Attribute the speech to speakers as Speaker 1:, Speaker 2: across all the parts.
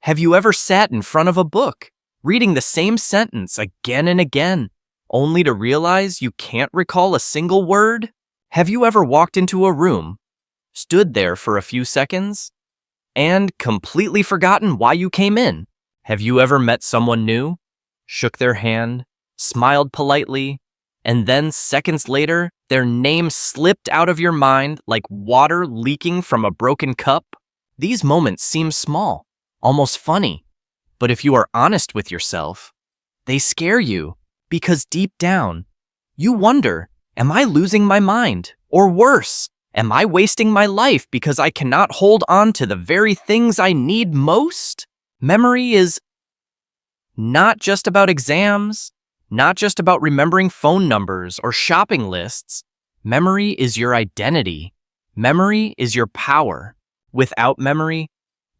Speaker 1: Have you ever sat in front of a book, reading the same sentence again and again, only to realize you can't recall a single word? Have you ever walked into a room, stood there for a few seconds, and completely forgotten why you came in? Have you ever met someone new, shook their hand, smiled politely, and then seconds later, their name slipped out of your mind like water leaking from a broken cup? These moments seem small, almost funny, but if you are honest with yourself, they scare you because deep down, you wonder, am I losing my mind? Or worse, am I wasting my life because I cannot hold on to the very things I need most? Memory is not just about exams, not just about remembering phone numbers or shopping lists. Memory is your identity. Memory is your power. Without memory,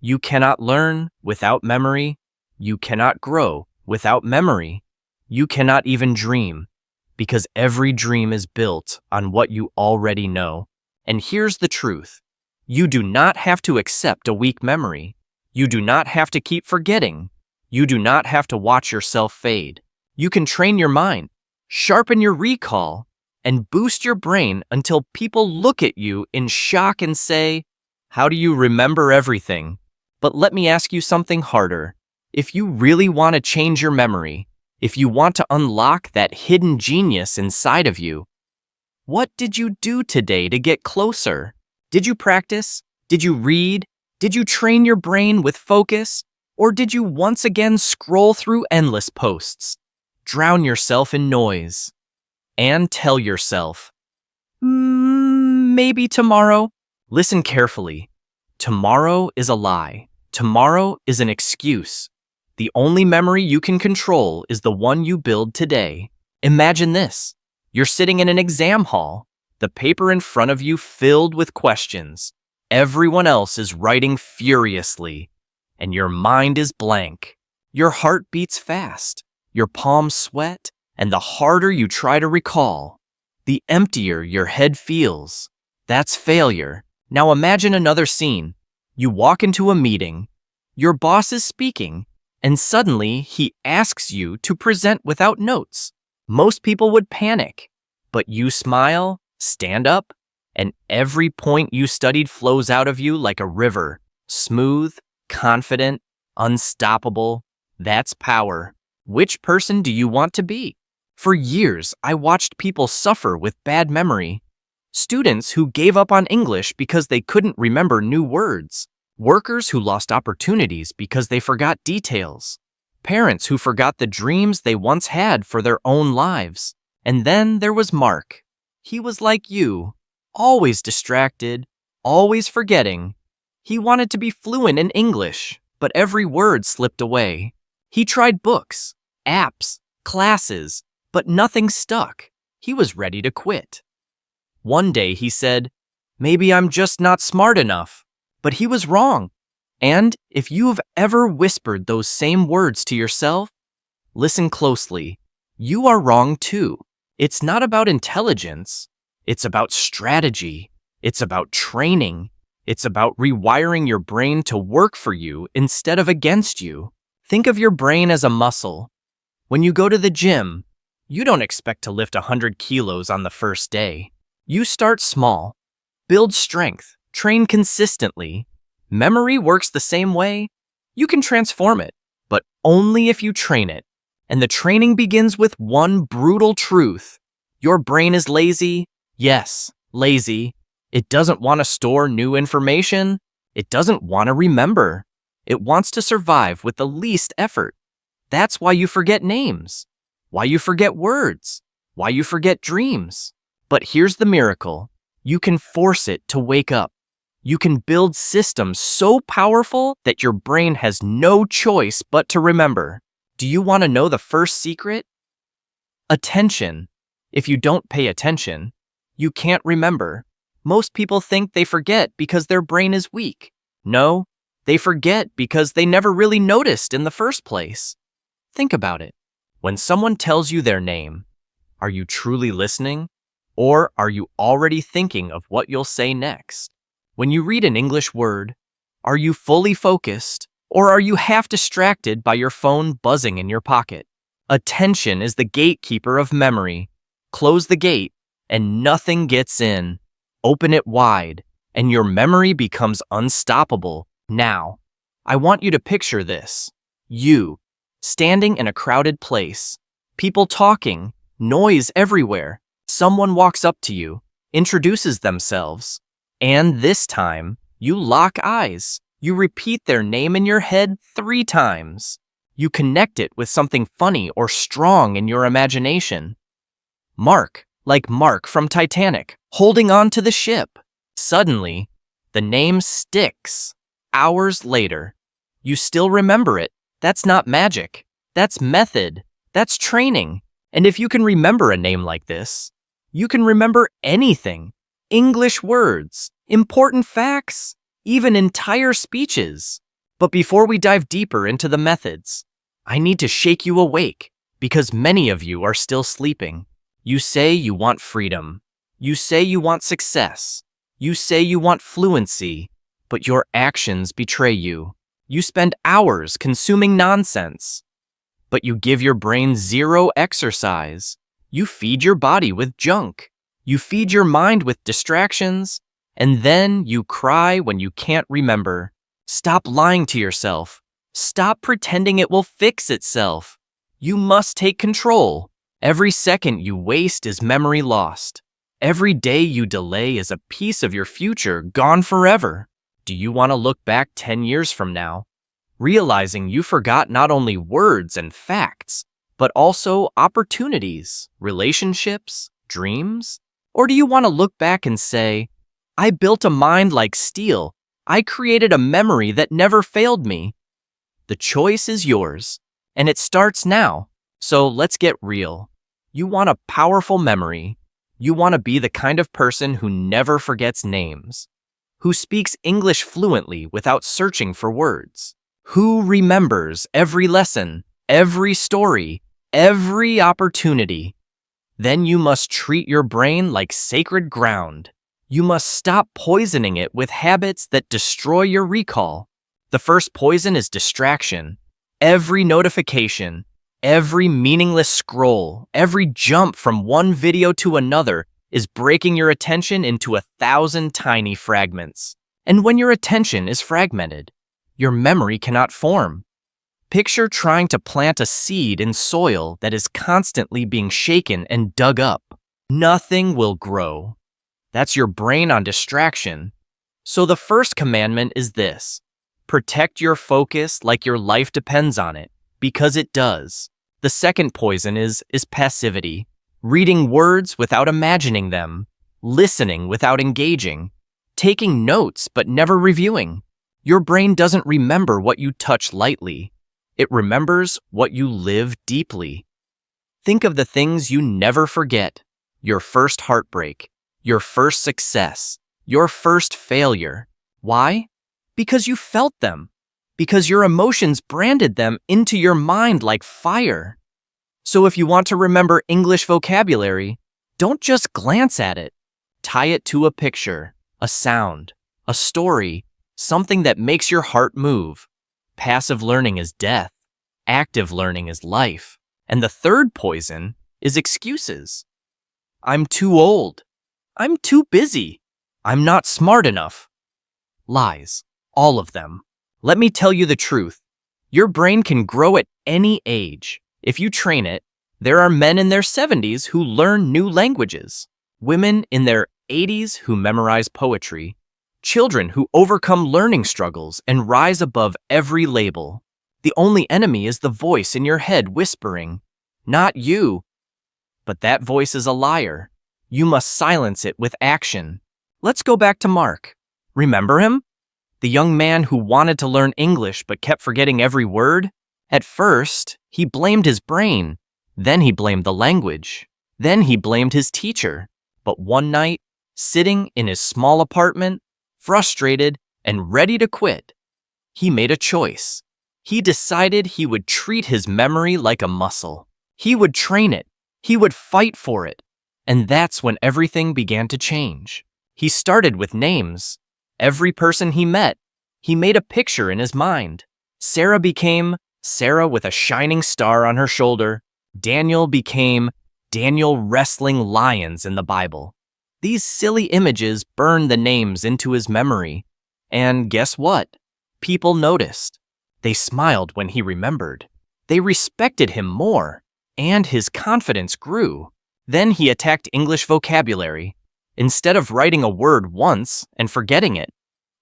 Speaker 1: you cannot learn. Without memory, you cannot grow. Without memory, you cannot even dream, because every dream is built on what you already know. And here's the truth. You do not have to accept a weak memory. You do not have to keep forgetting. You do not have to watch yourself fade. You can train your mind, sharpen your recall, and boost your brain until people look at you in shock and say, "How do you remember everything?" But let me ask you something harder. If you really want to change your memory, if you want to unlock that hidden genius inside of you, what did you do today to get closer? Did you practice? Did you read? Did you train your brain with focus? Or did you once again scroll through endless posts, drown yourself in noise, and tell yourself, maybe tomorrow? Listen carefully. Tomorrow is a lie. Tomorrow is an excuse. The only memory you can control is the one you build today. Imagine this. You're sitting in an exam hall, the paper in front of you filled with questions. Everyone else is writing furiously, and your mind is blank. Your heart beats fast, your palms sweat, and the harder you try to recall, the emptier your head feels. That's failure. Now imagine another scene. You walk into a meeting, your boss is speaking, and suddenly he asks you to present without notes. Most people would panic, but you smile, stand up, and every point you studied flows out of you like a river, smooth, confident, unstoppable. That's power. Which person do you want to be? For years, I watched people suffer with bad memory. Students who gave up on English because they couldn't remember new words. Workers who lost opportunities because they forgot details. Parents who forgot the dreams they once had for their own lives. And then there was Mark. He was like you, always distracted, always forgetting. He wanted to be fluent in English, but every word slipped away. He tried books, apps, classes, but nothing stuck. He was ready to quit. One day he said, "Maybe I'm just not smart enough." But he was wrong. And if you've ever whispered those same words to yourself, listen closely. You are wrong too. It's not about intelligence. It's about strategy. It's about training. It's about rewiring your brain to work for you instead of against you. Think of your brain as a muscle. When you go to the gym, you don't expect to lift 100 kilos on the first day. You start small, build strength, train consistently. Memory works the same way. You can transform it, but only if you train it. And the training begins with one brutal truth. Your brain is lazy. Yes, lazy. It doesn't want to store new information. It doesn't want to remember. It wants to survive with the least effort. That's why you forget names, why you forget words, why you forget dreams. But here's the miracle. You can force it to wake up. You can build systems so powerful that your brain has no choice but to remember. Do you want to know the first secret? Attention. If you don't pay attention, you can't remember. Most people think they forget because their brain is weak. No, they forget because they never really noticed in the first place. Think about it. When someone tells you their name, are you truly listening? Or are you already thinking of what you'll say next? When you read an English word, are you fully focused? Or are you half distracted by your phone buzzing in your pocket? Attention is the gatekeeper of memory. Close the gate, and nothing gets in. Open it wide, and your memory becomes unstoppable. Now, I want you to picture this. You, standing in a crowded place. People talking, noise everywhere. Someone walks up to you, introduces themselves, and this time, you lock eyes. You repeat their name in your head 3 times. You connect it with something funny or strong in your imagination. Mark, like Mark from Titanic, holding on to the ship. Suddenly, the name sticks. Hours later, you still remember it. That's not magic. That's method. That's training. And if you can remember a name like this, you can remember anything. English words, important facts, even entire speeches. But before we dive deeper into the methods, I need to shake you awake because many of you are still sleeping. You say you want freedom. You say you want success. You say you want fluency, but your actions betray you. You spend hours consuming nonsense, but you give your brain 0 exercise. You feed your body with junk. You feed your mind with distractions, and then you cry when you can't remember. Stop lying to yourself. Stop pretending it will fix itself. You must take control. Every second you waste is memory lost. Every day you delay is a piece of your future gone forever. Do you want to look back 10 years from now, realizing you forgot not only words and facts, but also opportunities, relationships, dreams? Or do you want to look back and say, I built a mind like steel. I created a memory that never failed me. The choice is yours, and it starts now. So let's get real. You want a powerful memory. You want to be the kind of person who never forgets names, who speaks English fluently without searching for words, who remembers every lesson, every story, every opportunity. Then you must treat your brain like sacred ground. You must stop poisoning it with habits that destroy your recall. The first poison is distraction. Every notification, every meaningless scroll, every jump from one video to another is breaking your attention into 1,000 tiny fragments. And when your attention is fragmented, your memory cannot form. Picture trying to plant a seed in soil that is constantly being shaken and dug up. Nothing will grow. That's your brain on distraction. So the first commandment is this: protect your focus like your life depends on it, because it does. The second poison is passivity. Reading words without imagining them, listening without engaging, taking notes but never reviewing. Your brain doesn't remember what you touch lightly. It remembers what you live deeply. Think of the things you never forget: your first heartbreak, your first success, your first failure. Why? Because you felt them. Because your emotions branded them into your mind like fire. So if you want to remember English vocabulary, don't just glance at it. Tie it to a picture, a sound, a story, something that makes your heart move. Passive learning is death. Active learning is life. And the third poison is excuses. I'm too old. I'm too busy. I'm not smart enough. Lies. All of them. Let me tell you the truth. Your brain can grow at any age. If you train it, there are men in their 70s who learn new languages, women in their 80s who memorize poetry, children who overcome learning struggles and rise above every label. The only enemy is the voice in your head whispering, "Not you." But that voice is a liar. You must silence it with action. Let's go back to Mark. Remember him? The young man who wanted to learn English but kept forgetting every word? At first, he blamed his brain. Then he blamed the language. Then he blamed his teacher. But one night, sitting in his small apartment, frustrated and ready to quit, he made a choice. He decided he would treat his memory like a muscle. He would train it. He would fight for it. And that's when everything began to change. He started with names. Every person he met, he made a picture in his mind. Sarah became Sarah with a shining star on her shoulder. Daniel became Daniel wrestling lions in the Bible. These silly images burned the names into his memory. And guess what? People noticed. They smiled when he remembered. They respected him more, and his confidence grew. Then he attacked English vocabulary. Instead of writing a word once and forgetting it,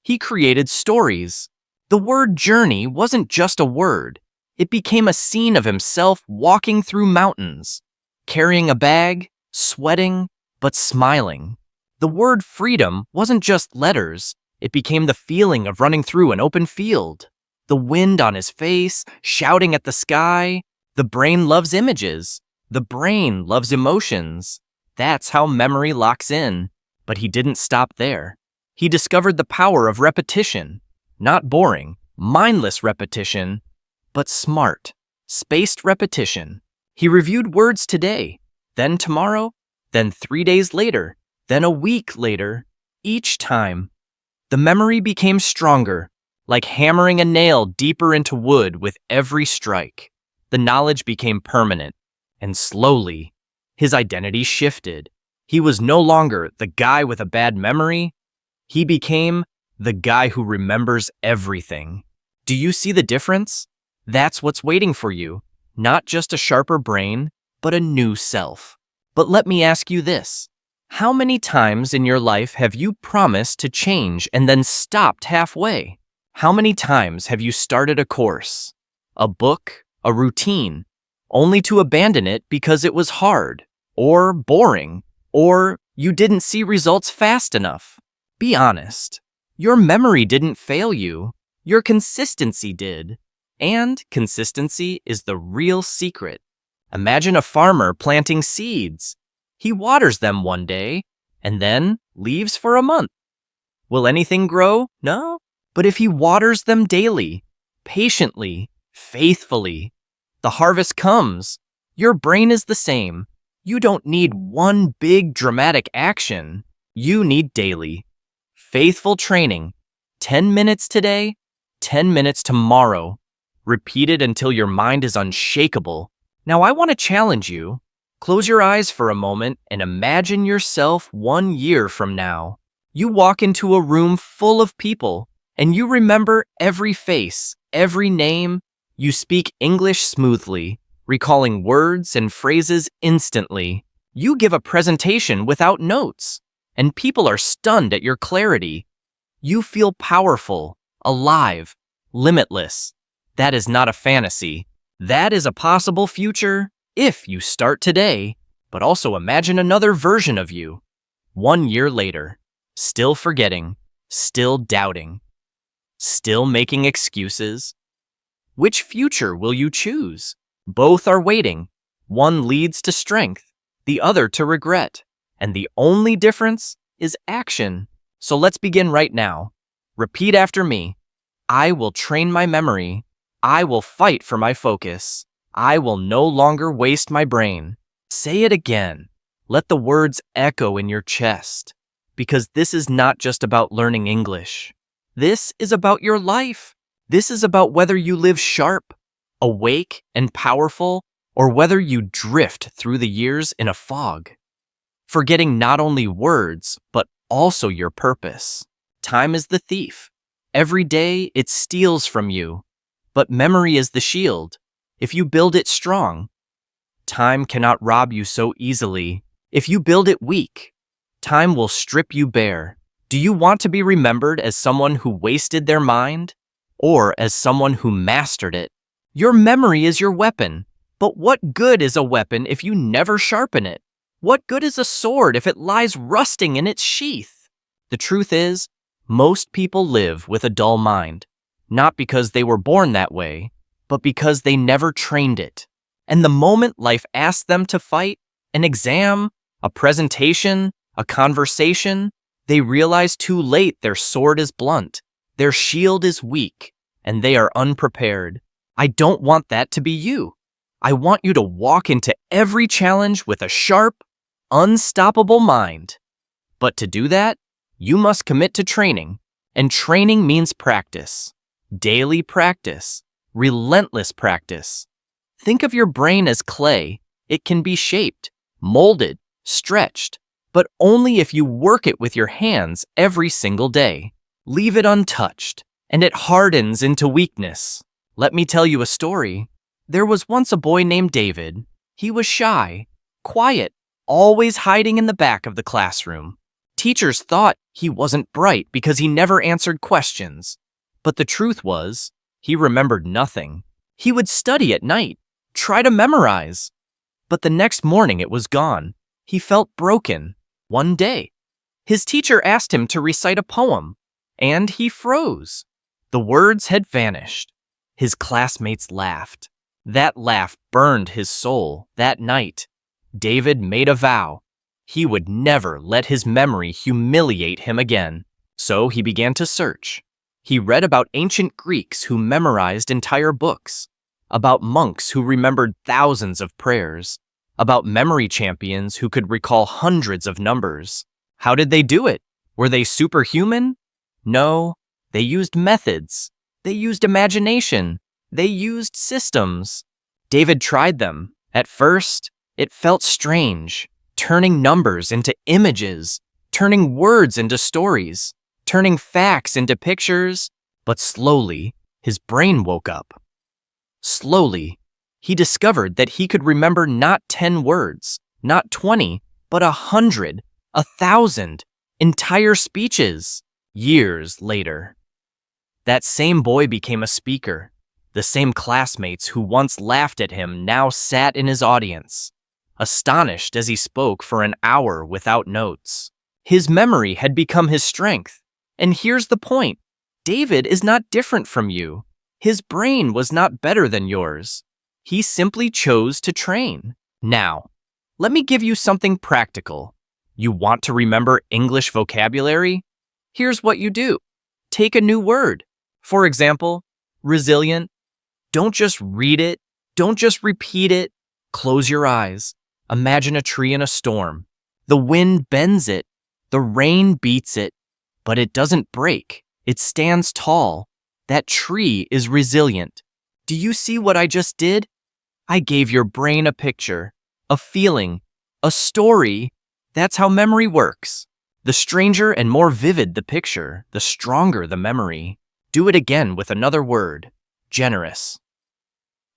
Speaker 1: he created stories. The word journey wasn't just a word. It became a scene of himself walking through mountains, carrying a bag, sweating, but smiling. The word freedom wasn't just letters. It became the feeling of running through an open field. The wind on his face, shouting at the sky. The brain loves images. The brain loves emotions. That's how memory locks in. But he didn't stop there. He discovered the power of repetition. Not boring, mindless repetition, but smart, spaced repetition. He reviewed words today, then tomorrow, then 3 days later, then a week later. Each time, the memory became stronger, like hammering a nail deeper into wood with every strike. The knowledge became permanent, and slowly, his identity shifted. He was no longer the guy with a bad memory. He became the guy who remembers everything. Do you see the difference? That's what's waiting for you. Not just a sharper brain, but a new self. But let me ask you this. How many times in your life have you promised to change and then stopped halfway? How many times have you started a course, a book, a routine, only to abandon it because it was hard, or boring, or you didn't see results fast enough? Be honest. Your memory didn't fail you. Your consistency did. And consistency is the real secret. Imagine a farmer planting seeds. He waters them one day and then leaves for a month. Will anything grow? No. But if he waters them daily, patiently, faithfully, the harvest comes. Your brain is the same. You don't need one big dramatic action. You need daily, faithful training. 10 minutes today, 10 minutes tomorrow. Repeat it until your mind is unshakable. Now I want to challenge you. Close your eyes for a moment and imagine yourself 1 year from now. You walk into a room full of people and you remember every face, every name. You speak English smoothly, recalling words and phrases instantly. You give a presentation without notes, and people are stunned at your clarity. You feel powerful, alive, limitless. That is not a fantasy. That is a possible future if you start today. But also imagine another version of you. 1 year later, still forgetting, still doubting, still making excuses. Which future will you choose? Both are waiting. One leads to strength, the other to regret. And the only difference is action. So let's begin right now. Repeat after me. I will train my memory. I will fight for my focus. I will no longer waste my brain. Say it again. Let the words echo in your chest. Because this is not just about learning English. This is about your life. This is about whether you live sharp, awake, and powerful, or whether you drift through the years in a fog. Forgetting not only words, but also your purpose. Time is the thief. Every day it steals from you. But memory is the shield. If you build it strong, time cannot rob you so easily. If you build it weak, time will strip you bare. Do you want to be remembered as someone who wasted their mind, or as someone who mastered it? Your memory is your weapon. But what good is a weapon if you never sharpen it? What good is a sword if it lies rusting in its sheath? The truth is, most people live with a dull mind, not because they were born that way, but because they never trained it. And the moment life asks them to fight, an exam, a presentation, a conversation, they realize too late their sword is blunt, their shield is weak, and they are unprepared. I don't want that to be you. I want you to walk into every challenge with a sharp, unstoppable mind. But to do that, you must commit to training, and training means practice. Daily practice. relentless practice. Think of your brain as clay. It can be shaped, molded, stretched, but only if you work it with your hands every single day. Leave it untouched, and it hardens into weakness. Let me tell you a story. There was once a boy named David. He was shy, quiet, always hiding in the back of the classroom. Teachers thought he wasn't bright because he never answered questions. But the truth was, he remembered nothing. He would study at night, try to memorize. But the next morning it was gone. He felt broken. One day, his teacher asked him to recite a poem, and he froze. The words had vanished. His classmates laughed. That laugh burned his soul. That night, David made a vow. He would never let his memory humiliate him again. So he began to search. He read about ancient Greeks who memorized entire books, about monks who remembered thousands of prayers, about memory champions who could recall hundreds of numbers. How did they do it? Were they superhuman? No, they used methods. They used imagination. They used systems. David tried them. At first, it felt strange, turning numbers into images, turning words into stories, turning facts into pictures. But slowly, his brain woke up. Slowly, he discovered that he could remember not 10 words, not 20, but 100, 1,000, entire speeches. Years later, that same boy became a speaker. The same classmates who once laughed at him now sat in his audience, astonished as he spoke for an hour without notes. His memory had become his strength. And here's the point. David is not different from you. His brain was not better than yours. He simply chose to train. Now, let me give you something practical. You want to remember English vocabulary? Here's what you do. Take a new word. For example, resilient. Don't just read it. Don't just repeat it. Close your eyes. Imagine a tree in a storm. The wind bends it. The rain beats it. But it doesn't break. It stands tall. That tree is resilient. Do you see what I just did? I gave your brain a picture, a feeling, a story. That's how memory works. The stranger and more vivid the picture, the stronger the memory. Do it again with another word, generous.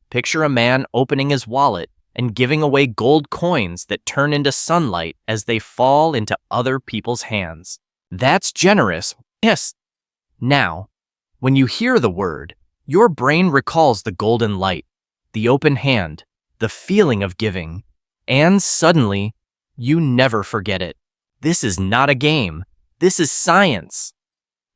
Speaker 1: Picture a man opening his wallet and giving away gold coins that turn into sunlight as they fall into other people's hands. That's generous. Yes. Now, when you hear the word, your brain recalls the golden light, the open hand, the feeling of giving, and suddenly, you never forget it. This is not a game. This is science.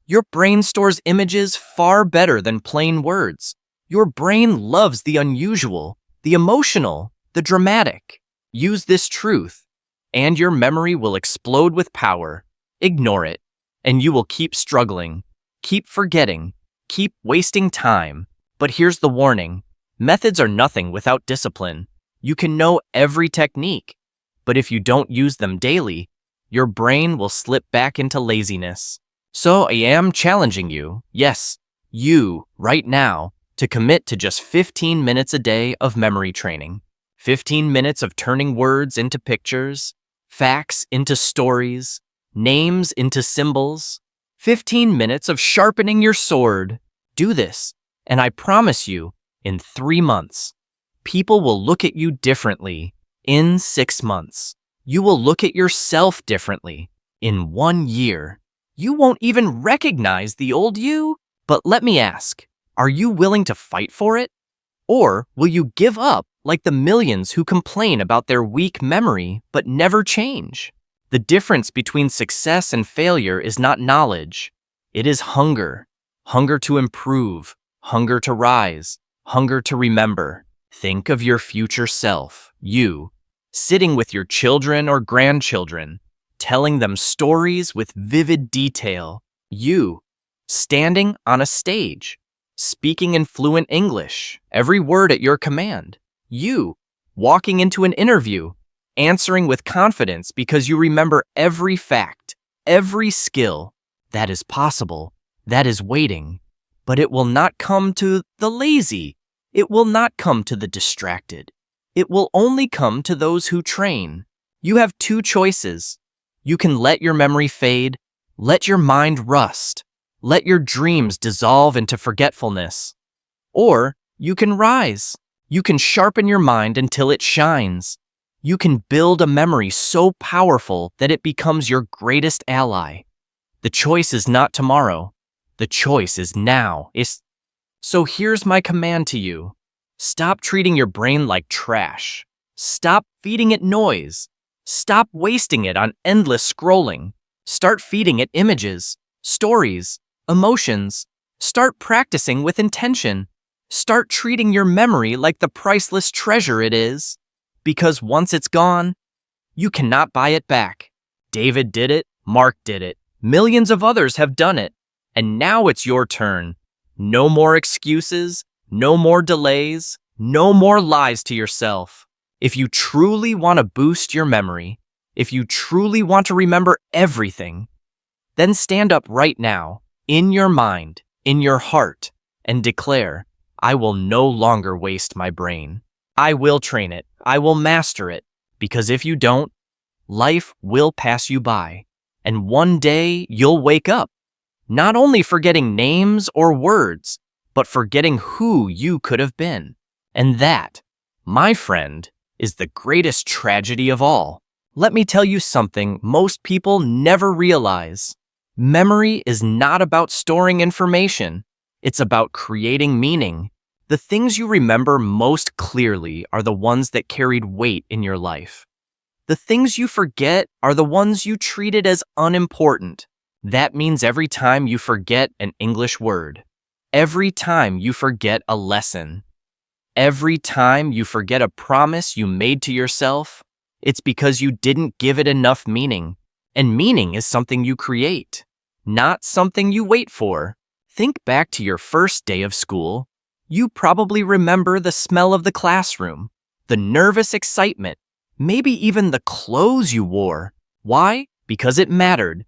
Speaker 1: Your brain stores images far better than plain words. Your brain loves the unusual, the emotional, the dramatic. Use this truth, and your memory will explode with power. Ignore it, and you will keep struggling, keep forgetting, keep wasting time. But here's the warning. Methods are nothing without discipline. You can know every technique, but if you don't use them daily, your brain will slip back into laziness. So I am challenging you, yes, you, right now, to commit to just 15 minutes a day of memory training. 15 minutes of turning words into pictures, facts into stories, names into symbols. 15 minutes of sharpening your sword. Do this, and I promise you, in 3 months, people will look at you differently. In 6 months, you will look at yourself differently. In 1 year, you won't even recognize the old you. But let me ask, are you willing to fight for it? Or will you give up like the millions who complain about their weak memory but never change? The difference between success and failure is not knowledge. It is hunger. Hunger to improve, hunger to rise, hunger to remember. Think of your future self, you, sitting with your children or grandchildren, telling them stories with vivid detail. You, standing on a stage, speaking in fluent English, every word at your command. You, walking into an interview, answering with confidence because you remember every fact, every skill. That is possible. That is waiting. But it will not come to the lazy. It will not come to the distracted. It will only come to those who train. You have two choices. You can let your memory fade, let your mind rust, let your dreams dissolve into forgetfulness. Or you can rise. You can sharpen your mind until it shines. You can build a memory so powerful that it becomes your greatest ally. The choice is not tomorrow. The choice is now. So here's my command to you. Stop treating your brain like trash. Stop feeding it noise. Stop wasting it on endless scrolling. Start feeding it images, stories, emotions. Start practicing with intention. Start treating your memory like the priceless treasure it is. Because once it's gone, you cannot buy it back. David did it, Mark did it, millions of others have done it, and now it's your turn. No more excuses, no more delays, no more lies to yourself. If you truly want to boost your memory, if you truly want to remember everything, then stand up right now, in your mind, in your heart, and declare, I will no longer waste my brain. I will train it. I will master it. Because if you don't, life will pass you by. And one day you'll wake up, not only forgetting names or words, but forgetting who you could have been. And that, my friend, is the greatest tragedy of all. Let me tell you something most people never realize. Memory is not about storing information. It's about creating meaning. The things you remember most clearly are the ones that carried weight in your life. The things you forget are the ones you treated as unimportant. That means every time you forget an English word, every time you forget a lesson, every time you forget a promise you made to yourself, it's because you didn't give it enough meaning. And meaning is something you create, not something you wait for. Think back to your first day of school. You probably remember the smell of the classroom, the nervous excitement, maybe even the clothes you wore. Why? Because it mattered.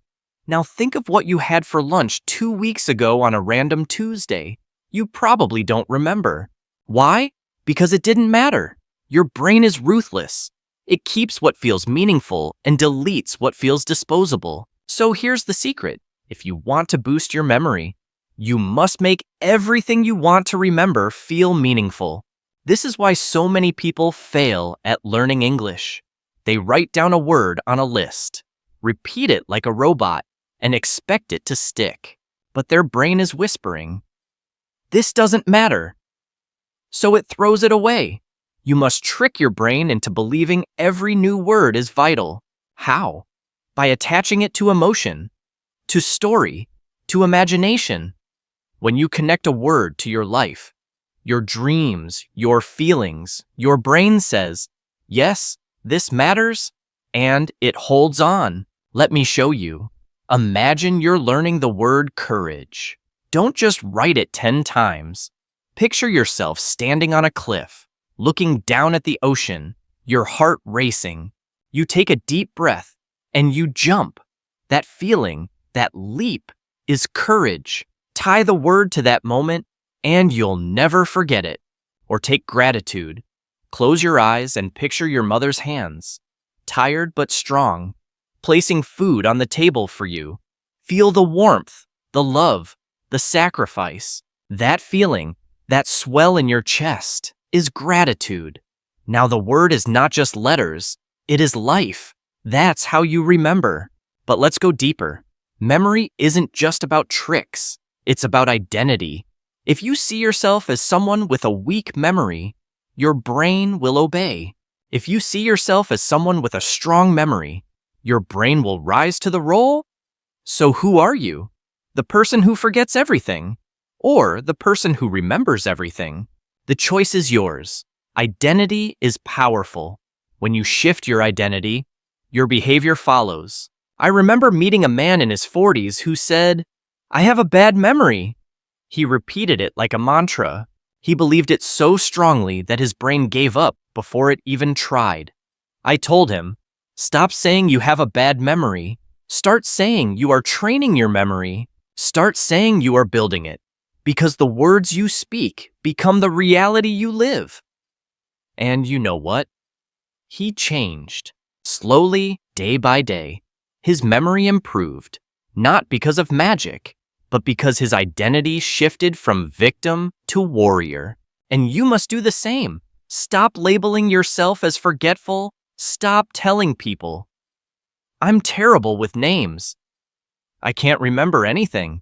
Speaker 1: Now think of what you had for lunch 2 weeks ago on a random Tuesday. You probably don't remember. Why? Because it didn't matter. Your brain is ruthless. It keeps what feels meaningful and deletes what feels disposable. So here's the secret. If you want to boost your memory, you must make everything you want to remember feel meaningful. This is why so many people fail at learning English. They write down a word on a list, repeat it like a robot, and expect it to stick. But their brain is whispering, this doesn't matter. So it throws it away. You must trick your brain into believing every new word is vital. How? By attaching it to emotion, to story, to imagination. When you connect a word to your life, your dreams, your feelings, your brain says, yes, this matters, and it holds on. Let me show you. Imagine you're learning the word courage. Don't just write it 10 times. Picture yourself standing on a cliff, looking down at the ocean, your heart racing. You take a deep breath, and you jump. That feeling, that leap, is courage. Tie the word to that moment, and you'll never forget it. Or take gratitude. Close your eyes and picture your mother's hands, tired but strong, placing food on the table for you. Feel the warmth, the love, the sacrifice. That feeling, that swell in your chest, is gratitude. Now the word is not just letters, it is life. That's how you remember. But let's go deeper. Memory isn't just about tricks. It's about identity. If you see yourself as someone with a weak memory, your brain will obey. If you see yourself as someone with a strong memory, your brain will rise to the role. So who are you? The person who forgets everything? Or the person who remembers everything? The choice is yours. Identity is powerful. When you shift your identity, your behavior follows. I remember meeting a man in his 40s who said, I have a bad memory. He repeated it like a mantra. He believed it so strongly that his brain gave up before it even tried. I told him, stop saying you have a bad memory. Start saying you are training your memory. Start saying you are building it. Because the words you speak become the reality you live. And you know what? He changed. Slowly, day by day, his memory improved, not because of magic, but because his identity shifted from victim to warrior. And you must do the same. Stop labeling yourself as forgetful. Stop telling people, I'm terrible with names. I can't remember anything.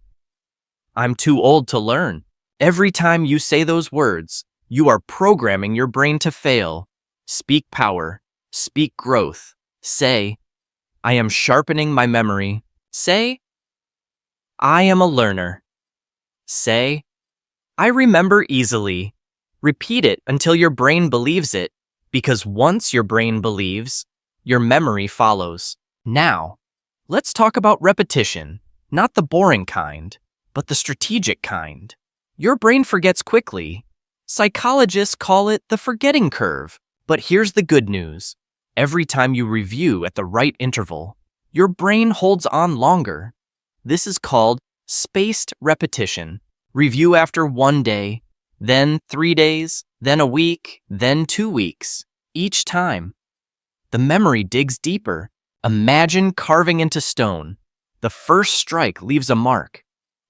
Speaker 1: I'm too old to learn. Every time you say those words, you are programming your brain to fail. Speak power. Speak growth. Say, I am sharpening my memory. Say, I am a learner. Say, I remember easily. Repeat it until your brain believes it, because once your brain believes, your memory follows. Now, let's talk about repetition, not the boring kind, but the strategic kind. Your brain forgets quickly. Psychologists call it the forgetting curve. But here's the good news. Every time you review at the right interval, your brain holds on longer. This is called spaced repetition. Review after 1 day, then 3 days, then a week, then 2 weeks. Each time, the memory digs deeper. Imagine carving into stone. The first strike leaves a mark,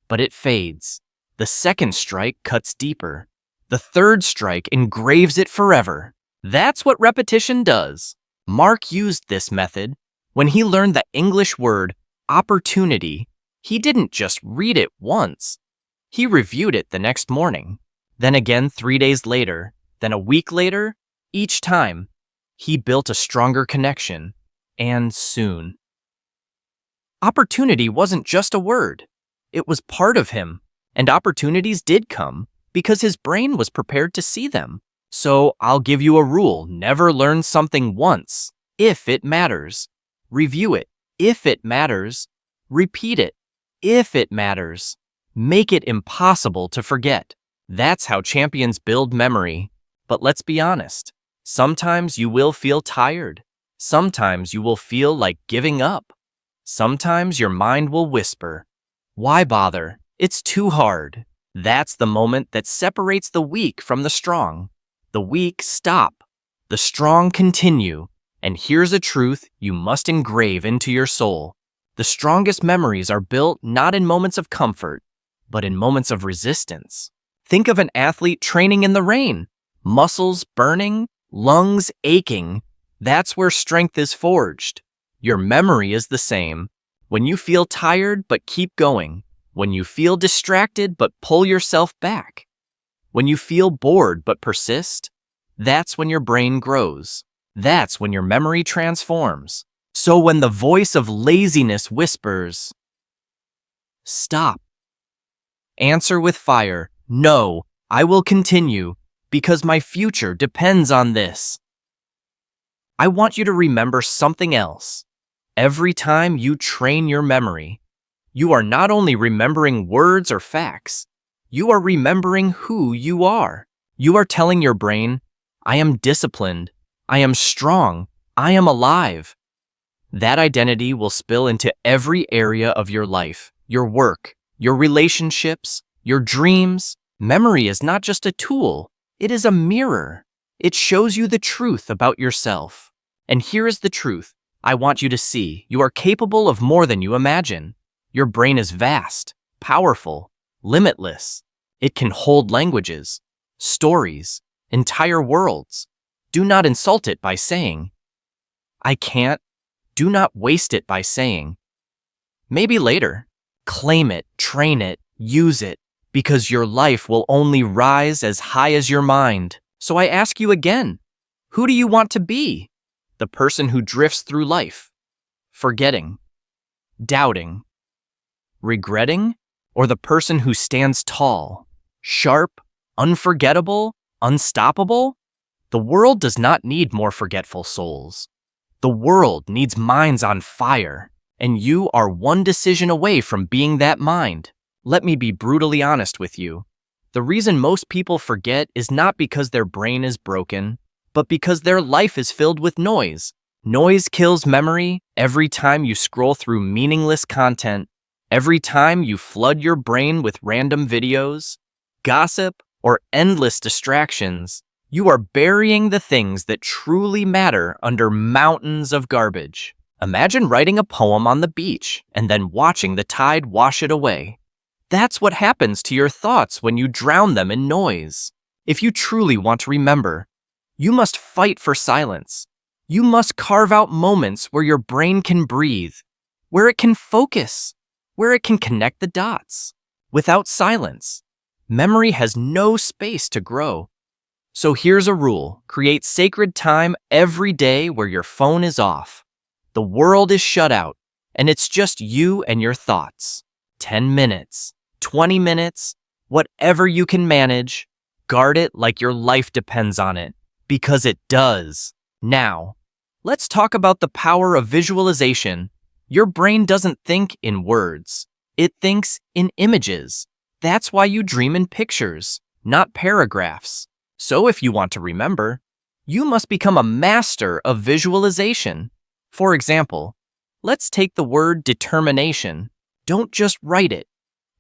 Speaker 1: but it fades. The second strike cuts deeper. The third strike engraves it forever. That's what repetition does. Mark used this method. When he learned the English word opportunity, he didn't just read it once. He reviewed it the next morning, then again 3 days later, then a week later. Each time, he built a stronger connection, and soon. Opportunity wasn't just a word. It was part of him, and opportunities did come because his brain was prepared to see them. So I'll give you a rule. Never learn something once. If it matters, review it. If it matters, repeat it. If it matters, make it impossible to forget. That's how champions build memory. But let's be honest. Sometimes you will feel tired. Sometimes you will feel like giving up. Sometimes your mind will whisper, why bother? It's too hard. That's the moment that separates the weak from the strong. The weak stop. The strong continue. And here's a truth you must engrave into your soul. The strongest memories are built not in moments of comfort, but in moments of resistance. Think of an athlete training in the rain. Muscles burning, lungs aching. That's where strength is forged. Your memory is the same. When you feel tired but keep going. When you feel distracted but pull yourself back. When you feel bored but persist, that's when your brain grows. That's when your memory transforms. So when the voice of laziness whispers, stop. Answer with fire, no, I will continue, because my future depends on this. I want you to remember something else. Every time you train your memory, you are not only remembering words or facts, you are remembering who you are. You are telling your brain, I am disciplined, I am strong, I am alive. That identity will spill into every area of your life, your work, your relationships, your dreams. Memory is not just a tool, it is a mirror. It shows you the truth about yourself. And here is the truth I want you to see. You are capable of more than you imagine. Your brain is vast, powerful, limitless. It can hold languages, stories, entire worlds. Do not insult it by saying, I can't. Do not waste it by saying, maybe later. Claim it, train it, use it, because your life will only rise as high as your mind. So I ask you again, who do you want to be? The person who drifts through life, forgetting, doubting, regretting, or the person who stands tall, sharp, unforgettable, unstoppable? The world does not need more forgetful souls. The world needs minds on fire, and you are one decision away from being that mind. Let me be brutally honest with you. The reason most people forget is not because their brain is broken, but because their life is filled with noise. Noise kills memory. Every time you scroll through meaningless content, every time you flood your brain with random videos, gossip, or endless distractions, you are burying the things that truly matter under mountains of garbage. Imagine writing a poem on the beach and then watching the tide wash it away. That's what happens to your thoughts when you drown them in noise. If you truly want to remember, you must fight for silence. You must carve out moments where your brain can breathe, where it can focus, where it can connect the dots. Without silence, memory has no space to grow. So here's a rule: create sacred time every day where your phone is off. The world is shut out, and it's just you and your thoughts. 10 minutes, 20 minutes, whatever you can manage, guard it like your life depends on it, because it does. Now, let's talk about the power of visualization. Your brain doesn't think in words. It thinks in images. That's why you dream in pictures, not paragraphs. So if you want to remember, you must become a master of visualization. For example, let's take the word determination. Don't just write it.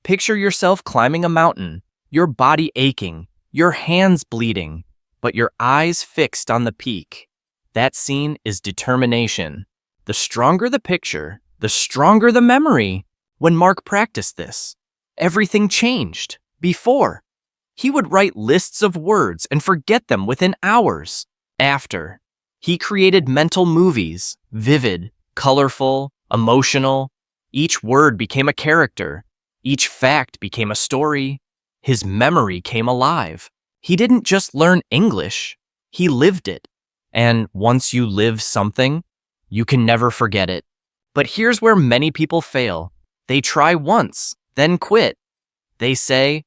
Speaker 1: Picture yourself climbing a mountain, your body aching, your hands bleeding, but your eyes fixed on the peak. That scene is determination. The stronger the picture, the stronger the memory. When Mark practiced this, everything changed. Before, he would write lists of words and forget them within hours. After, he created mental movies, vivid, colorful, emotional. Each word became a character. Each fact became a story. His memory came alive. He didn't just learn English, he lived it. And once you live something, you can never forget it. But here's where many people fail. They try once, then quit. They say,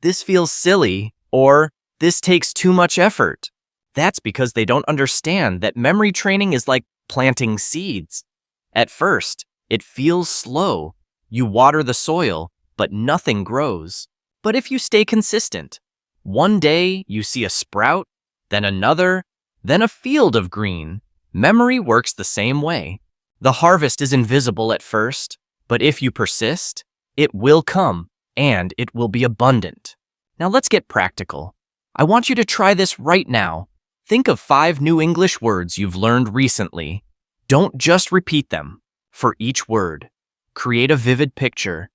Speaker 1: "This feels silly," or "This takes too much effort." That's because they don't understand that memory training is like planting seeds. At first, it feels slow. You water the soil, but nothing grows. But if you stay consistent, one day you see a sprout, then another, then a field of green. Memory works the same way. The harvest is invisible at first, but if you persist, it will come, and it will be abundant. Now let's get practical. I want you to try this right now. Think of 5 new English words you've learned recently. Don't just repeat them. For each word, create a vivid picture.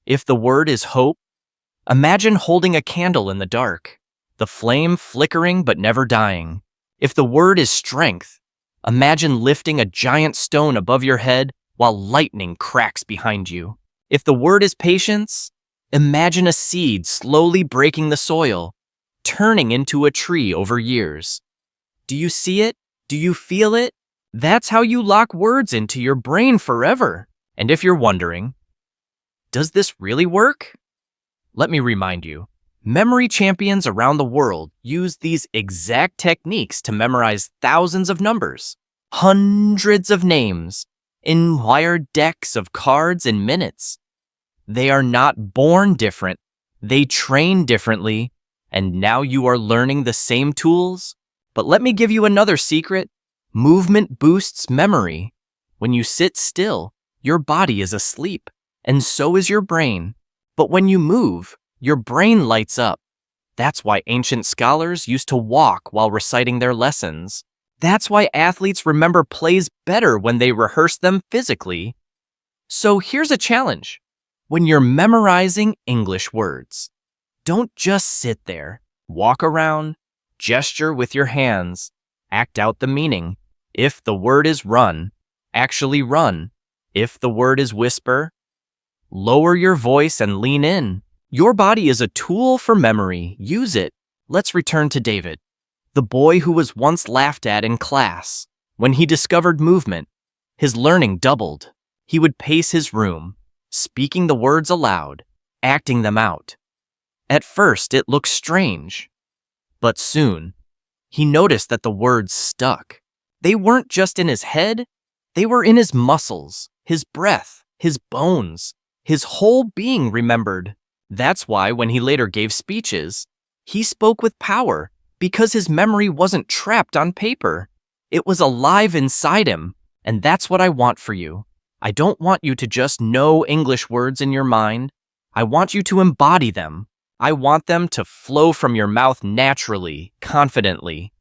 Speaker 1: If the word is hope, imagine holding a candle in the dark, the flame flickering but never dying. If the word is strength, imagine lifting a giant stone above your head while lightning cracks behind you. If the word is patience, imagine a seed slowly breaking the soil, turning into a tree over years. Do you see it? Do you feel it? That's how you lock words into your brain forever. And if you're wondering, does this really work? Let me remind you, memory champions around the world use these exact techniques to memorize thousands of numbers, hundreds of names, entire decks of cards in minutes. They are not born different, they train differently, and now you are learning the same tools. But let me give you another secret. Movement boosts memory. When you sit still, your body is asleep, and so is your brain. But when you move, your brain lights up. That's why ancient scholars used to walk while reciting their lessons. That's why athletes remember plays better when they rehearse them physically. So here's a challenge. When you're memorizing English words, don't just sit there. Walk around, gesture with your hands, act out the meaning. If the word is run, actually run. If the word is whisper, lower your voice and lean in. Your body is a tool for memory. Use it. Let's return to David, the boy who was once laughed at in class. When he discovered movement, his learning doubled. He would pace his room, speaking the words aloud, acting them out. At first, it looked strange, but soon, he noticed that the words stuck. They weren't just in his head, they were in his muscles, his breath, his bones. His whole being remembered. That's why when he later gave speeches, he spoke with power, because his memory wasn't trapped on paper. It was alive inside him, and that's what I want for you. I don't want you to just know English words in your mind. I want you to embody them. I want them to flow from your mouth naturally, confidently.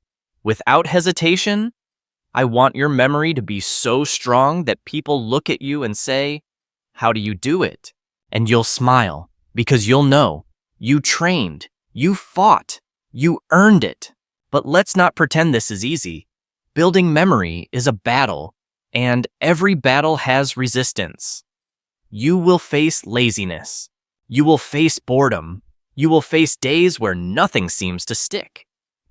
Speaker 1: Without hesitation, I want your memory to be so strong that people look at you and say, "How do you do it?" And you'll smile, because you'll know. You trained, you fought, you earned it. But let's not pretend this is easy. Building memory is a battle, and every battle has resistance. You will face laziness. You will face boredom. You will face days where nothing seems to stick.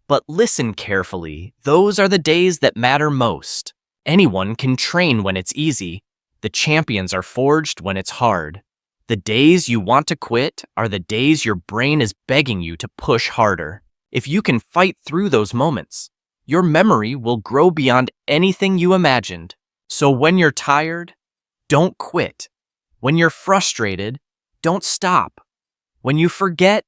Speaker 1: But listen carefully, those are the days that matter most. Anyone can train when it's easy. The champions are forged when it's hard. The days you want to quit are the days your brain is begging you to push harder. If you can fight through those moments, your memory will grow beyond anything you imagined. So when you're tired, don't quit. When you're frustrated, don't stop. When you forget,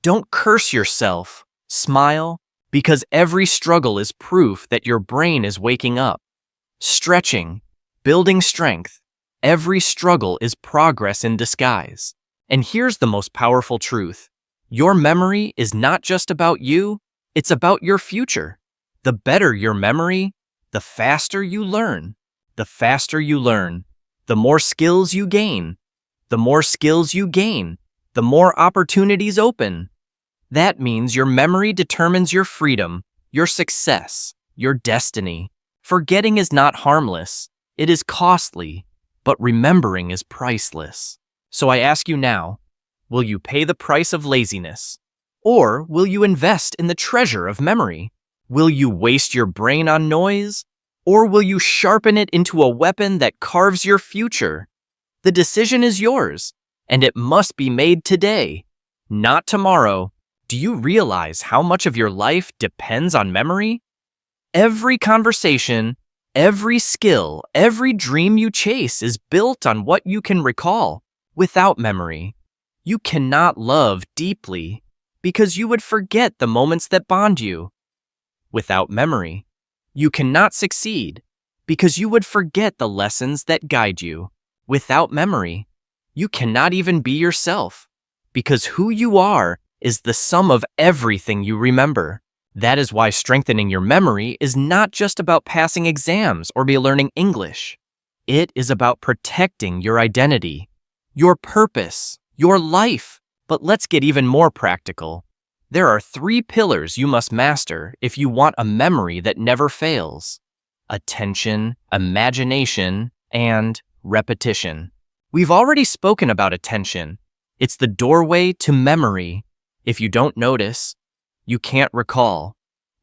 Speaker 1: don't curse yourself. Smile, because every struggle is proof that your brain is waking up. Stretching, building strength, every struggle is progress in disguise. And here's the most powerful truth. Your memory is not just about you, it's about your future. The better your memory, the faster you learn. The faster you learn, the more skills you gain. The more skills you gain, the more opportunities open. That means your memory determines your freedom, your success, your destiny. Forgetting is not harmless, it is costly, but remembering is priceless. So I ask you now, will you pay the price of laziness? Or will you invest in the treasure of memory? Will you waste your brain on noise? Or will you sharpen it into a weapon that carves your future? The decision is yours, and it must be made today, not tomorrow. Do you realize how much of your life depends on memory? Every conversation, every skill, every dream you chase is built on what you can recall. Without memory, you cannot love deeply because you would forget the moments that bond you. Without memory, you cannot succeed because you would forget the lessons that guide you. Without memory, you cannot even be yourself because who you are is the sum of everything you remember. That is why strengthening your memory is not just about passing exams or learning English. It is about protecting your identity, your purpose, your life. But let's get even more practical. There are 3 pillars you must master if you want a memory that never fails: attention, imagination, and repetition. We've already spoken about attention. It's the doorway to memory. If you don't notice, you can't recall.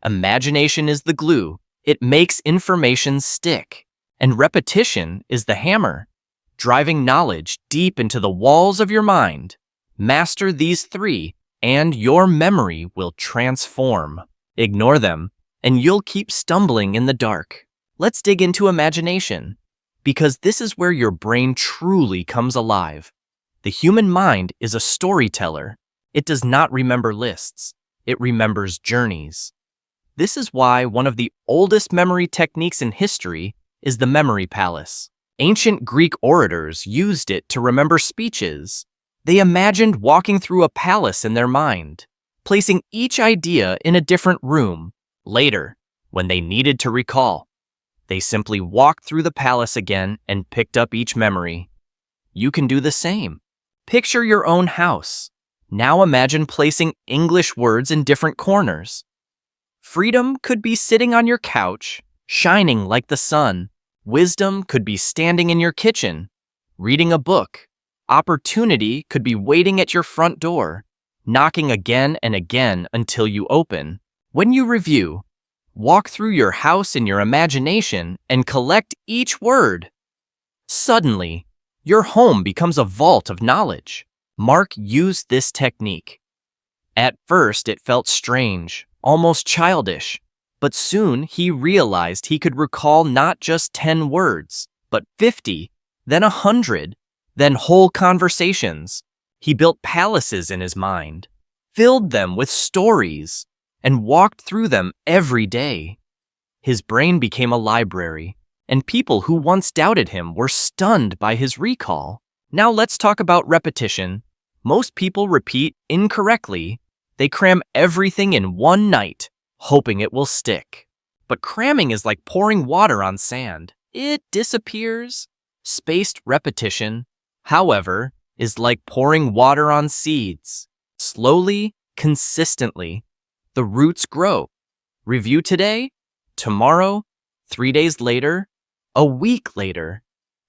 Speaker 1: Imagination is the glue. It makes information stick. And repetition is the hammer, driving knowledge deep into the walls of your mind. Master these 3, and your memory will transform. Ignore them, and you'll keep stumbling in the dark. Let's dig into imagination, because this is where your brain truly comes alive. The human mind is a storyteller. It does not remember lists. It remembers journeys. This is why one of the oldest memory techniques in history is the memory palace. Ancient Greek orators used it to remember speeches. They imagined walking through a palace in their mind, placing each idea in a different room. Later, when they needed to recall, they simply walked through the palace again and picked up each memory. You can do the same. Picture your own house. Now imagine placing English words in different corners. Freedom could be sitting on your couch, shining like the sun. Wisdom could be standing in your kitchen, reading a book. Opportunity could be waiting at your front door, knocking again and again until you open. When you review, walk through your house in your imagination and collect each word. Suddenly, your home becomes a vault of knowledge. Mark used this technique. At first, it felt strange, almost childish, but soon he realized he could recall not just 10 words, but 50, then 100, then whole conversations. He built palaces in his mind, filled them with stories, and walked through them every day. His brain became a library, and people who once doubted him were stunned by his recall. Now let's talk about repetition. Most people repeat incorrectly. They cram everything in one night, hoping it will stick. But cramming is like pouring water on sand. It disappears. Spaced repetition, however, is like pouring water on seeds. Slowly, consistently, the roots grow. Review today, tomorrow, 3 days later, a week later.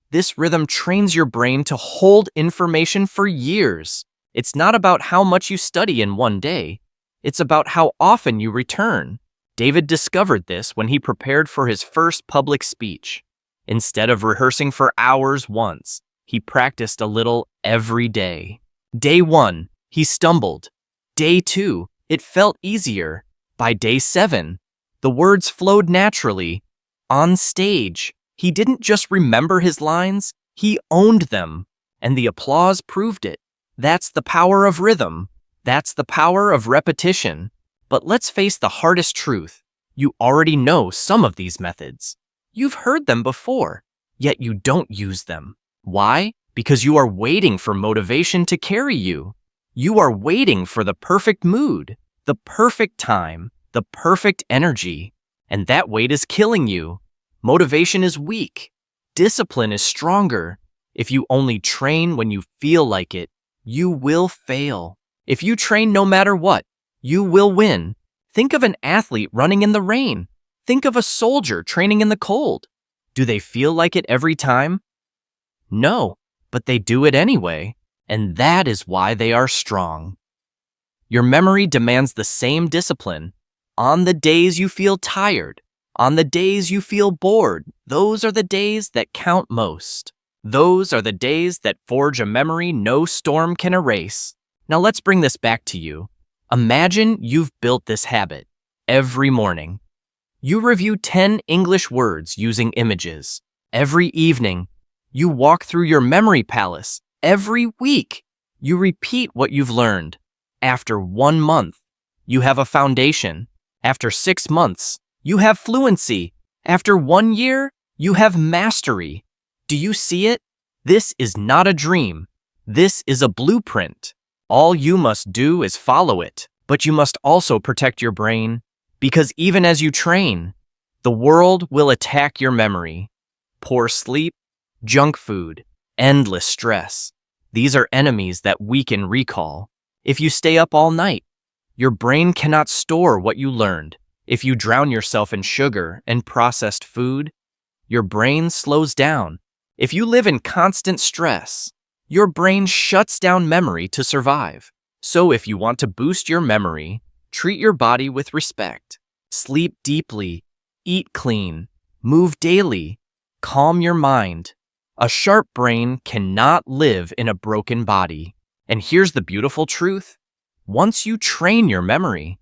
Speaker 1: This rhythm trains your brain to hold information for years. It's not about how much you study in one day. It's about how often you return. David discovered this when he prepared for his first public speech. Instead of rehearsing for hours once, he practiced a little every day. Day 1, he stumbled. Day 2, it felt easier. By day 7, the words flowed naturally. On stage, he didn't just remember his lines, he owned them, and the applause proved it. That's the power of rhythm. That's the power of repetition. But let's face the hardest truth. You already know some of these methods. You've heard them before, yet you don't use them. Why? Because you are waiting for motivation to carry you. You are waiting for the perfect mood, the perfect time, the perfect energy. And that wait is killing you. Motivation is weak. Discipline is stronger. If you only train when you feel like it, you will fail. If you train no matter what, you will win. Think of an athlete running in the rain. Think of a soldier training in the cold. Do they feel like it every time? No, but they do it anyway, and that is why they are strong. Your memory demands the same discipline. On the days you feel tired, on the days you feel bored, those are the days that count most. Those are the days that forge a memory no storm can erase. Now let's bring this back to you. Imagine you've built this habit. Every morning, you review 10 English words using images. Every evening, you walk through your memory palace. Every week, you repeat what you've learned. After 1 month, you have a foundation. After 6 months, you have fluency. After 1 year, you have mastery. Do you see it? This is not a dream. This is a blueprint. All you must do is follow it. But you must also protect your brain, because even as you train, the world will attack your memory. Poor sleep, junk food, endless stress. These are enemies that weaken recall. If you stay up all night, your brain cannot store what you learned. If you drown yourself in sugar and processed food, your brain slows down. If you live in constant stress, your brain shuts down memory to survive. So if you want to boost your memory, treat your body with respect. Sleep deeply, eat clean, move daily, calm your mind. A sharp brain cannot live in a broken body. And here's the beautiful truth. Once you train your memory,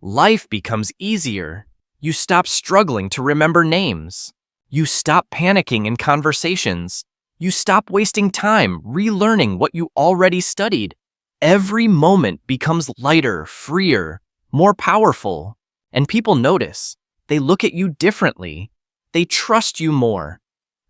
Speaker 1: life becomes easier. You stop struggling to remember names. You stop panicking in conversations. You stop wasting time relearning what you already studied. Every moment becomes lighter, freer, more powerful. And people notice. They look at you differently. They trust you more.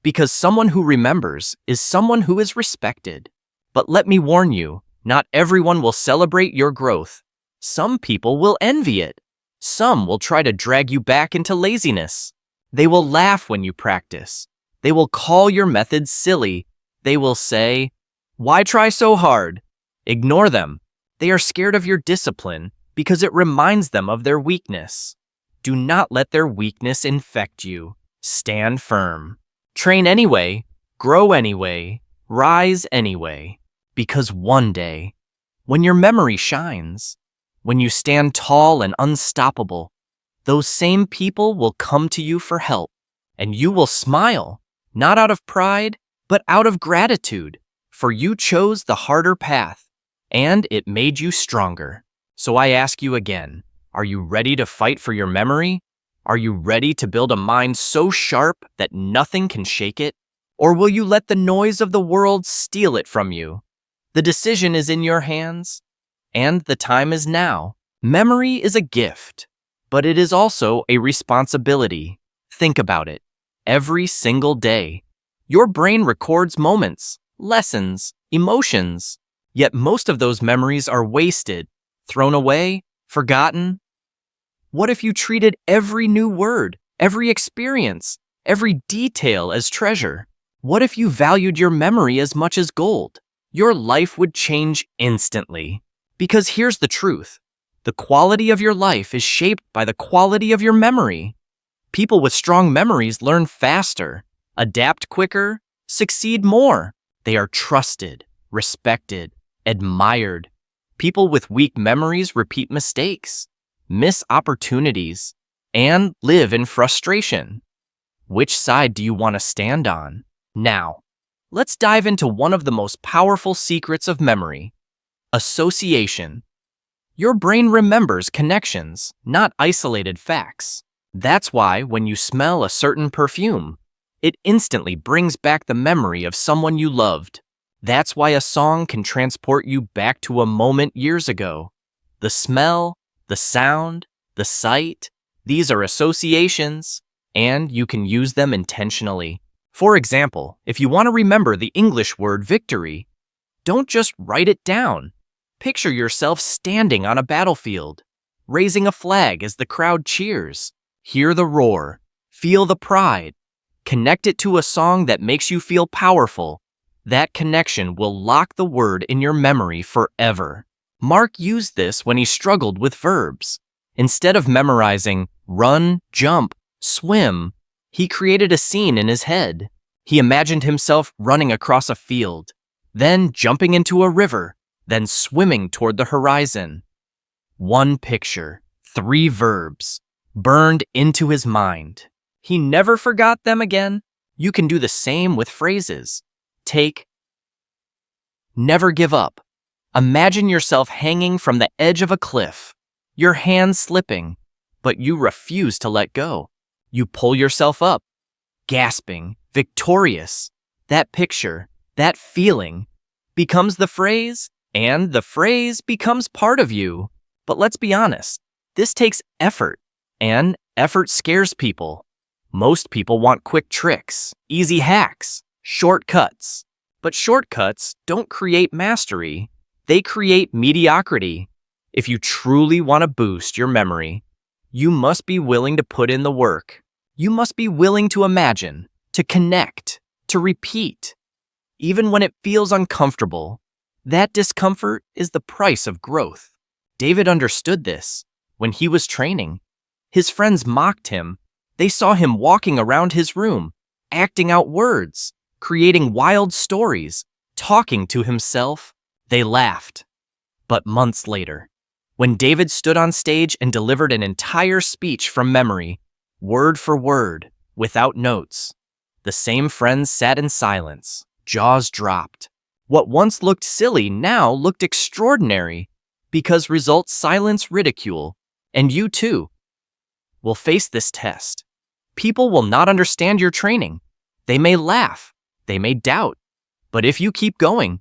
Speaker 1: Because someone who remembers is someone who is respected. But let me warn you, not everyone will celebrate your growth. Some people will envy it. Some will try to drag you back into laziness. They will laugh when you practice. They will call your methods silly. They will say, "Why try so hard?" Ignore them. They are scared of your discipline because it reminds them of their weakness. Do not let their weakness infect you. Stand firm. Train anyway, grow anyway, rise anyway. Because one day, when your memory shines, when you stand tall and unstoppable, those same people will come to you for help, and you will smile, not out of pride, but out of gratitude, for you chose the harder path, and it made you stronger. So I ask you again, are you ready to fight for your memory? Are you ready to build a mind so sharp that nothing can shake it? Or will you let the noise of the world steal it from you? The decision is in your hands, and the time is now. Memory is a gift, but it is also a responsibility. Think about it. Every single day, your brain records moments, lessons, emotions. Yet most of those memories are wasted, thrown away, forgotten. What if you treated every new word, every experience, every detail as treasure? What if you valued your memory as much as gold? Your life would change instantly. Because here's the truth. The quality of your life is shaped by the quality of your memory. People with strong memories learn faster, adapt quicker, succeed more. They are trusted, respected, admired. People with weak memories repeat mistakes, miss opportunities, and live in frustration. Which side do you want to stand on? Now, let's dive into one of the most powerful secrets of memory: association. Your brain remembers connections, not isolated facts. That's why when you smell a certain perfume, it instantly brings back the memory of someone you loved. That's why a song can transport you back to a moment years ago. The smell, the sound, the sight, these are associations, and you can use them intentionally. For example, if you want to remember the English word victory, don't just write it down. Picture yourself standing on a battlefield, raising a flag as the crowd cheers. Hear the roar, feel the pride. Connect it to a song that makes you feel powerful. That connection will lock the word in your memory forever. Mark used this when he struggled with verbs. Instead of memorizing run, jump, swim, he created a scene in his head. He imagined himself running across a field, then jumping into a river, then swimming toward the horizon. One picture, 3 verbs, burned into his mind. He never forgot them again. You can do the same with phrases. Take, never give up. Imagine yourself hanging from the edge of a cliff, your hands slipping, but you refuse to let go. You pull yourself up, gasping, victorious. That picture, that feeling, becomes the phrase, and the phrase becomes part of you. But let's be honest, this takes effort, and effort scares people. Most people want quick tricks, easy hacks, shortcuts. But shortcuts don't create mastery, they create mediocrity. If you truly want to boost your memory, you must be willing to put in the work. You must be willing to imagine, to connect, to repeat. Even when it feels uncomfortable, that discomfort is the price of growth. David understood this. When he was training, his friends mocked him. They saw him walking around his room, acting out words, creating wild stories, talking to himself. They laughed. But months later, when David stood on stage and delivered an entire speech from memory, word for word, without notes, the same friends sat in silence, jaws dropped. What once looked silly now looked extraordinary, because results silence ridicule, and you too will face this test. People will not understand your training. They may laugh, they may doubt, but if you keep going,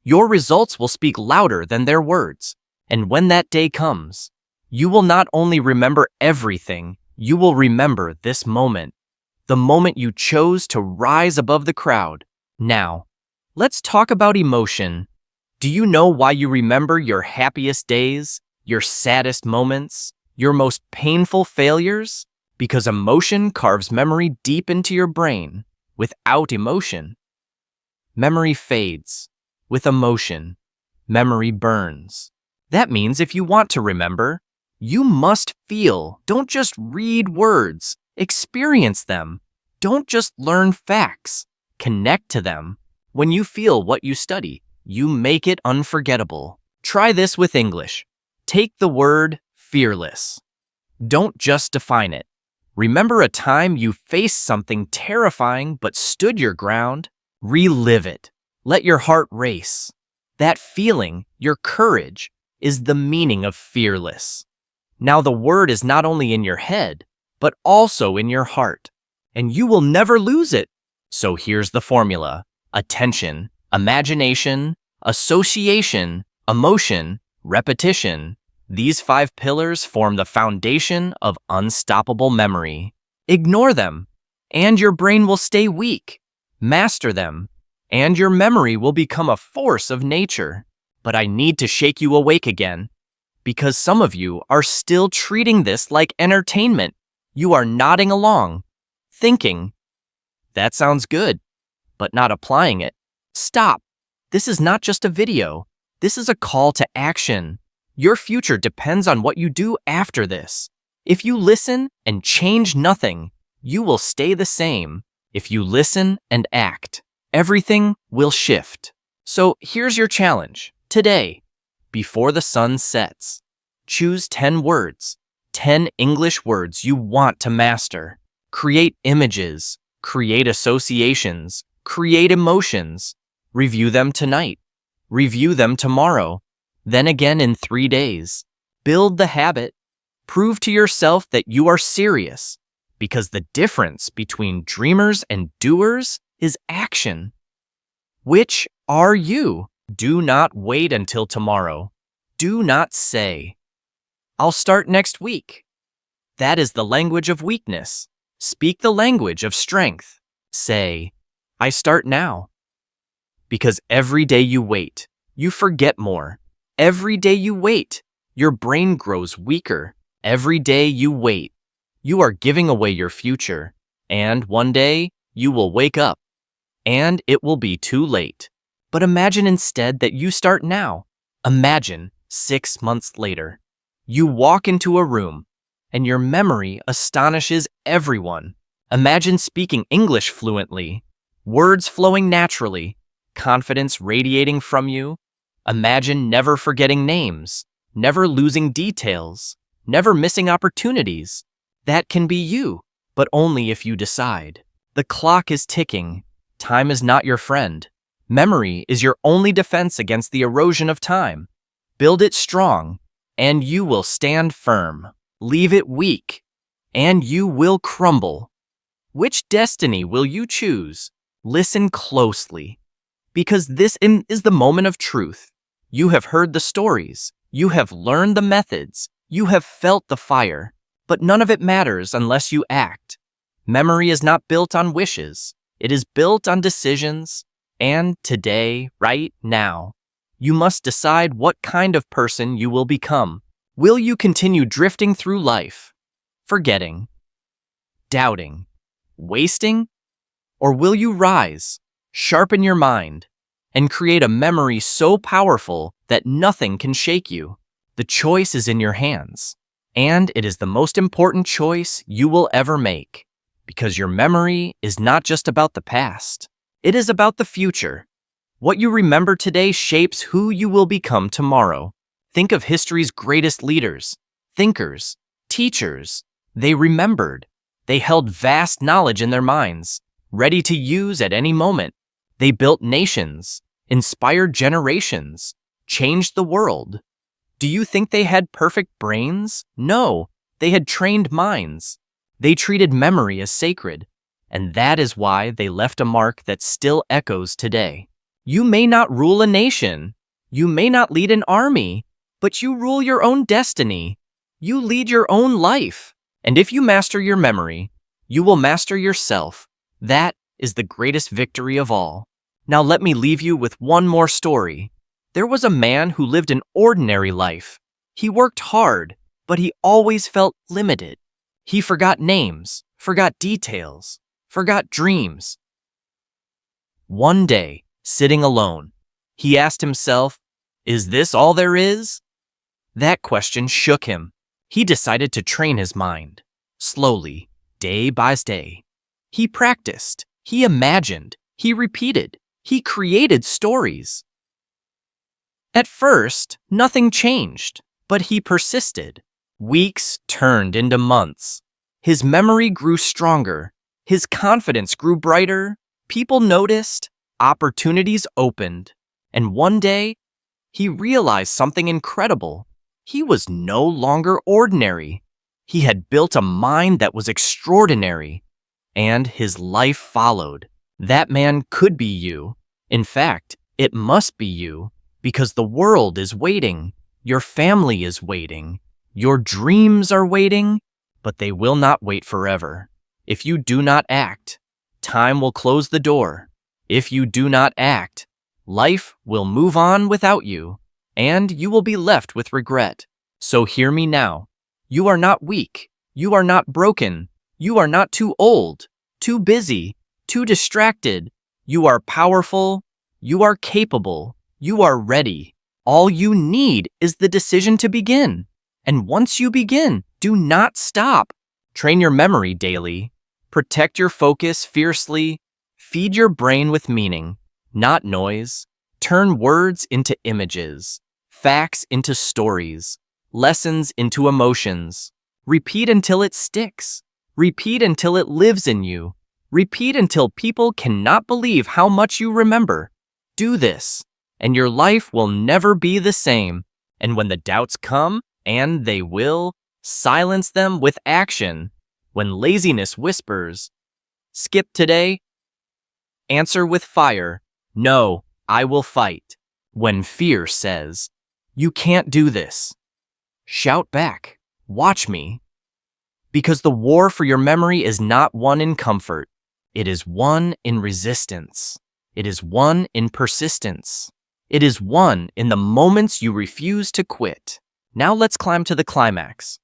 Speaker 1: your results will speak louder than their words. And when that day comes, you will not only remember everything, you will remember this moment, the moment you chose to rise above the crowd. Now, let's talk about emotion. Do you know why you remember your happiest days, your saddest moments, your most painful failures? Because emotion carves memory deep into your brain. Without emotion, memory fades. With emotion, memory burns. That means if you want to remember, you must feel. Don't just read words, experience them. Don't just learn facts, connect to them. When you feel what you study, you make it unforgettable. Try this with English. Take the word fearless. Don't just define it. Remember a time you faced something terrifying but stood your ground. Relive it. Let your heart race. That feeling, your courage, is the meaning of fearless. Now the word is not only in your head, but also in your heart, and you will never lose it. So here's the formula: attention, imagination, association, emotion, repetition. These 5 pillars form the foundation of unstoppable memory. Ignore them, and your brain will stay weak. Master them, and your memory will become a force of nature. but I need to shake you awake again, because some of you are still treating this like entertainment. You are nodding along, thinking, that sounds good, but not applying it. Stop. This is not just a video. This is a call to action. Your future depends on what you do after this. If you listen and change nothing, you will stay the same. If you listen and act, everything will shift. So here's your challenge. Today, before the sun sets, choose 10 words, 10 English words you want to master. Create images, create associations, create emotions. Review them tonight. Review them tomorrow. Then again in 3 days. Build the habit. Prove to yourself that you are serious, because the difference between dreamers and doers is action. Which are you? Do not wait until tomorrow. Do not say, I'll start next week. That is the language of weakness. Speak the language of strength. Say, I start now. Because every day you wait, you forget more. Every day you wait, your brain grows weaker. Every day you wait, you are giving away your future. And one day, you will wake up. And it will be too late. But imagine instead that you start now. Imagine 6 months later. You walk into a room, and your memory astonishes everyone. Imagine speaking English fluently, words flowing naturally, confidence radiating from you. Imagine never forgetting names, never losing details, never missing opportunities. That can be you, but only if you decide. The clock is ticking. Time is not your friend. Memory is your only defense against the erosion of time. Build it strong, and you will stand firm. Leave it weak, and you will crumble. Which destiny will you choose? Listen closely, because this is the moment of truth. You have heard the stories. You have learned the methods. You have felt the fire, but none of it matters unless you act. Memory is not built on wishes. It is built on decisions. And today, right now, you must decide what kind of person you will become. Will you continue drifting through life, forgetting, doubting, wasting? Or will you rise, sharpen your mind, and create a memory so powerful that nothing can shake you? The choice is in your hands, and it is the most important choice you will ever make, because your memory is not just about the past. It is about the future. What you remember today shapes who you will become tomorrow. Think of history's greatest leaders, thinkers, teachers. They remembered. They held vast knowledge in their minds, ready to use at any moment. They built nations, inspired generations, changed the world. Do you think they had perfect brains? No, they had trained minds. They treated memory as sacred, and that is why they left a mark that still echoes today. You may not rule a nation, you may not lead an army, but you rule your own destiny. You lead your own life, and if you master your memory, you will master yourself. That is the greatest victory of all. Now let me leave you with one more story. There was a man who lived an ordinary life. He worked hard, but he always felt limited. He forgot names, forgot details, forgot dreams. One day, sitting alone, he asked himself, "Is this all there is?" That question shook him. He decided to train his mind. Slowly, day by day. He practiced, he imagined, he repeated, he created stories. At first, nothing changed, but he persisted. Weeks turned into months. His memory grew stronger. His confidence grew brighter. People noticed. Opportunities opened. And one day, he realized something incredible. He was no longer ordinary. He had built a mind that was extraordinary. And his life followed. That man could be you. In fact, it must be you. Because the world is waiting, your family is waiting, your dreams are waiting, but they will not wait forever. If you do not act, time will close the door. If you do not act, life will move on without you. and you will be left with regret. So hear me now. You are not weak. You are not broken. You are not too old, too busy, too distracted. You are powerful. You are capable. You are ready. All you need is the decision to begin. And once you begin, do not stop. Train your memory daily. Protect your focus fiercely. Feed your brain with meaning, not noise. Turn words into images, facts into stories, lessons into emotions. Repeat until it sticks. Repeat until it lives in you. Repeat until people cannot believe how much you remember. Do this, and your life will never be the same. And when the doubts come, and they will, silence them with action. When laziness whispers, skip today, answer with fire, no, I will fight. When fear says, you can't do this, shout back, watch me. Because the war for your memory is not won in comfort. It is won in resistance. It is won in persistence. It is won in the moments you refuse to quit. Now let's climb to the climax.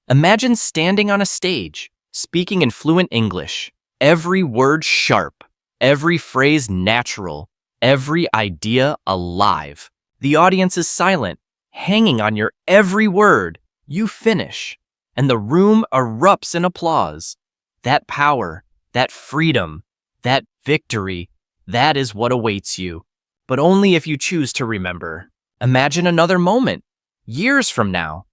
Speaker 1: Imagine standing on a stage, speaking in fluent English, every word sharp, every phrase natural, every idea alive. The audience is silent, hanging on your every word. You finish, and the room erupts in applause. That power, that freedom, that victory, that is what awaits you. But only if you choose to remember. Imagine another moment, years from now.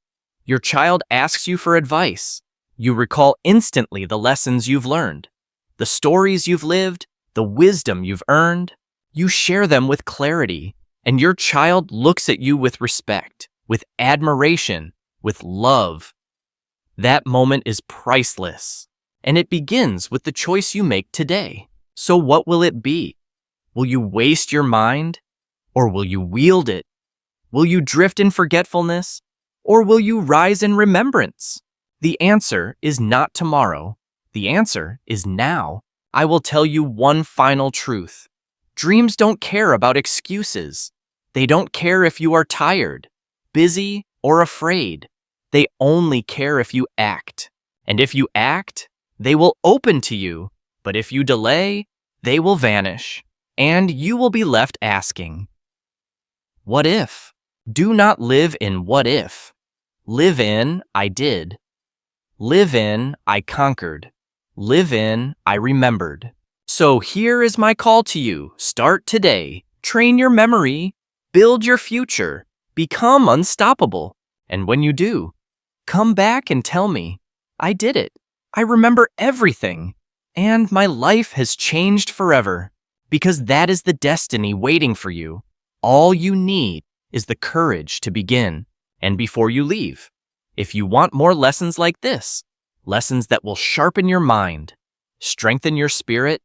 Speaker 1: Your child asks you for advice. You recall instantly the lessons you've learned, the stories you've lived, the wisdom you've earned. You share them with clarity, and your child looks at you with respect, with admiration, with love. That moment is priceless, and it begins with the choice you make today. So what will it be? Will you waste your mind, or will you wield it? Will you drift in forgetfulness, or will you rise in remembrance? The answer is not tomorrow. The answer is now. I will tell you one final truth. Dreams don't care about excuses. They don't care if you are tired, busy, or afraid. They only care if you act. And if you act, they will open to you. But if you delay, they will vanish. And you will be left asking, what if? Do not live in what if. Live in, I did. Live in, I conquered. Live in, I remembered. So here is my call to you. Start today. Train your memory. Build your future. Become unstoppable. And when you do, come back and tell me, I did it. I remember everything. And my life has changed forever. Because that is the destiny waiting for you. All you need is the courage to begin. And before you leave, if you want more lessons like this, lessons that will sharpen your mind, strengthen your spirit,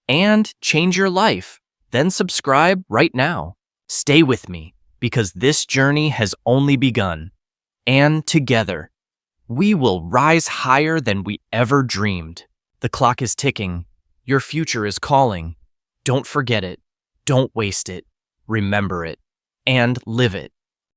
Speaker 1: and change your life, then subscribe right now. Stay with me, because this journey has only begun. And together, we will rise higher than we ever dreamed. The clock is ticking. Your future is calling. Don't forget it. Don't waste it. Remember it. And live it.